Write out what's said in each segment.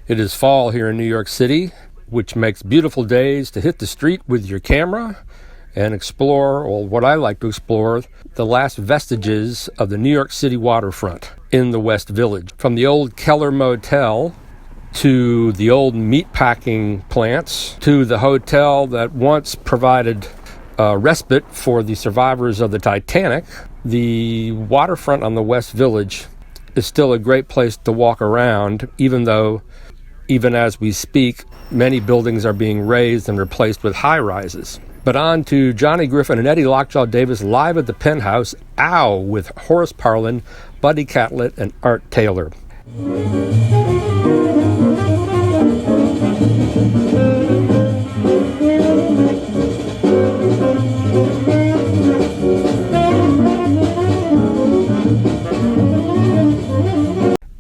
It is fall here in New York City, which makes beautiful days to hit the street with your camera and explore, or what I like to explore, the last vestiges of the New York City waterfront in the West Village. From the old Keller Motel to the old meatpacking plants to the hotel that once provided respite for the survivors of the Titanic, the waterfront on the West Village is still a great place to walk around, even as we speak, many buildings are being raised and replaced with high-rises. But on to Johnny Griffin and Eddie Lockjaw Davis live at the Penthouse, Ow, with Horace Parlin, Buddy Catlett, and Art Taylor.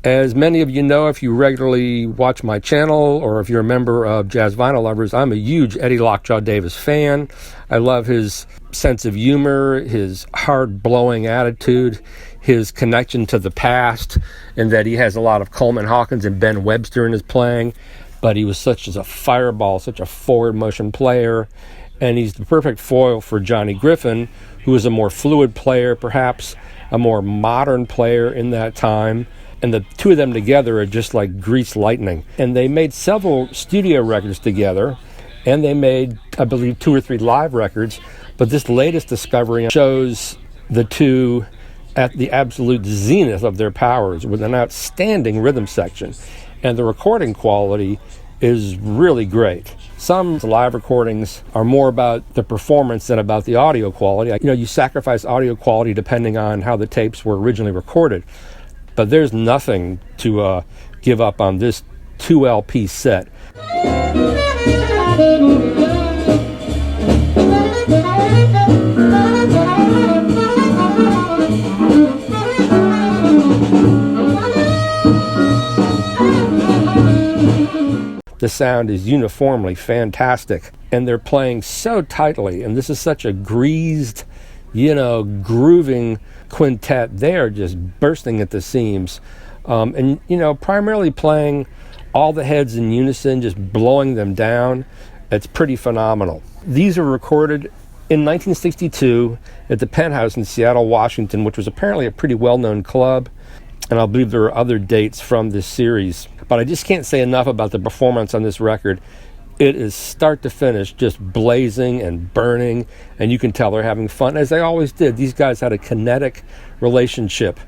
As many of you know, if you regularly watch my channel or if you're a member of Jazz Vinyl Lovers, I'm a huge Eddie Lockjaw Davis fan. I love his sense of humor, his hard-blowing attitude, his connection to the past, and that he has a lot of Coleman Hawkins and Ben Webster in his playing, but he was such a fireball, such a forward-motion player, and he's the perfect foil for Johnny Griffin, who is a more fluid player, perhaps a more modern player in that time. And the two of them together are just like greased lightning. And they made several studio records together, and they made, I believe, 2 or 3 live records. But this latest discovery shows the two at the absolute zenith of their powers with an outstanding rhythm section. And the recording quality is really great. Some live recordings are more about the performance than about the audio quality. You sacrifice audio quality depending on how the tapes were originally recorded. But there's nothing to give up on this 2 LP set. The sound is uniformly fantastic, and they're playing so tightly, and this is such a greased, grooving quintet. They're just bursting at the seams, and primarily playing all the heads in unison, just blowing them down. It's pretty phenomenal. These were recorded in 1962 at the Penthouse in Seattle, Washington, which was apparently a pretty well-known club, and I believe there are other dates from this series, but I just can't say enough about the performance on this record. It is start to finish just blazing and burning, and you can tell they're having fun, as they always did. These guys had a kinetic relationship.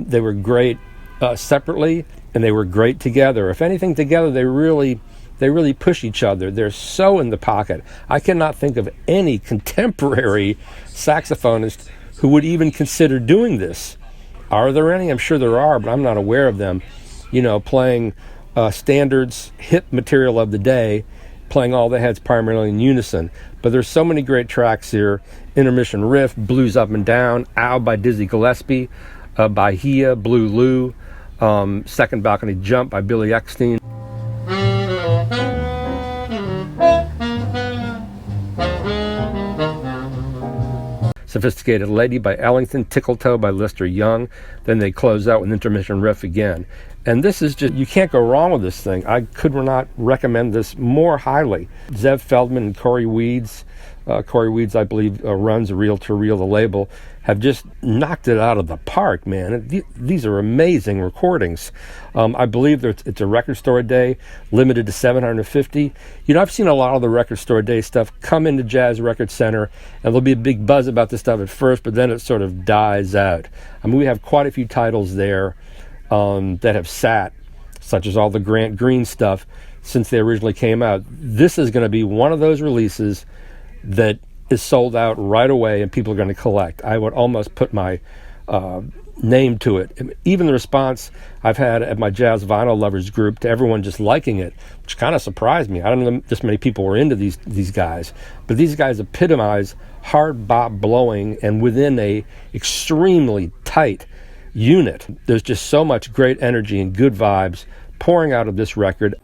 They were great separately, and they were great together. If anything, together they really push each other. They're so in the pocket. I cannot think of any contemporary saxophonist who would even consider doing this. Are there any? I'm sure there are, but I'm not aware of them. Playing standards, hit material of the day, playing all the heads primarily in unison. But there's so many great tracks here. Intermission Riff, Blues Up and Down, Ow by Dizzy Gillespie, Bahia, Blue Lou, Second Balcony Jump by Billy Eckstein. Sophisticated Lady by Ellington, Tickletoe by Lester Young. Then they close out with Intermission Riff again. And this is just, you can't go wrong with this thing. I could not recommend this more highly. Zev Feldman and Cory Weeds. Cory Weeds, I believe, runs Reel to Reel, the label, have just knocked it out of the park, man. These are amazing recordings. I believe it's a record store day, limited to 750. I've seen a lot of the record store day stuff come into Jazz Record Center, and there'll be a big buzz about this stuff at first, but then it sort of dies out. We have quite a few titles there that have sat, such as all the Grant Green stuff, since they originally came out. This is going to be one of those releases that is sold out right away and people are going to collect. I would almost put my name to it. Even the response I've had at my Jazz Vinyl Lovers group to everyone just liking it, which kind of surprised me. I don't know this many people were into these guys, but these guys epitomize hard bop blowing, and within a extremely tight unit. There's just so much great energy and good vibes pouring out of this record.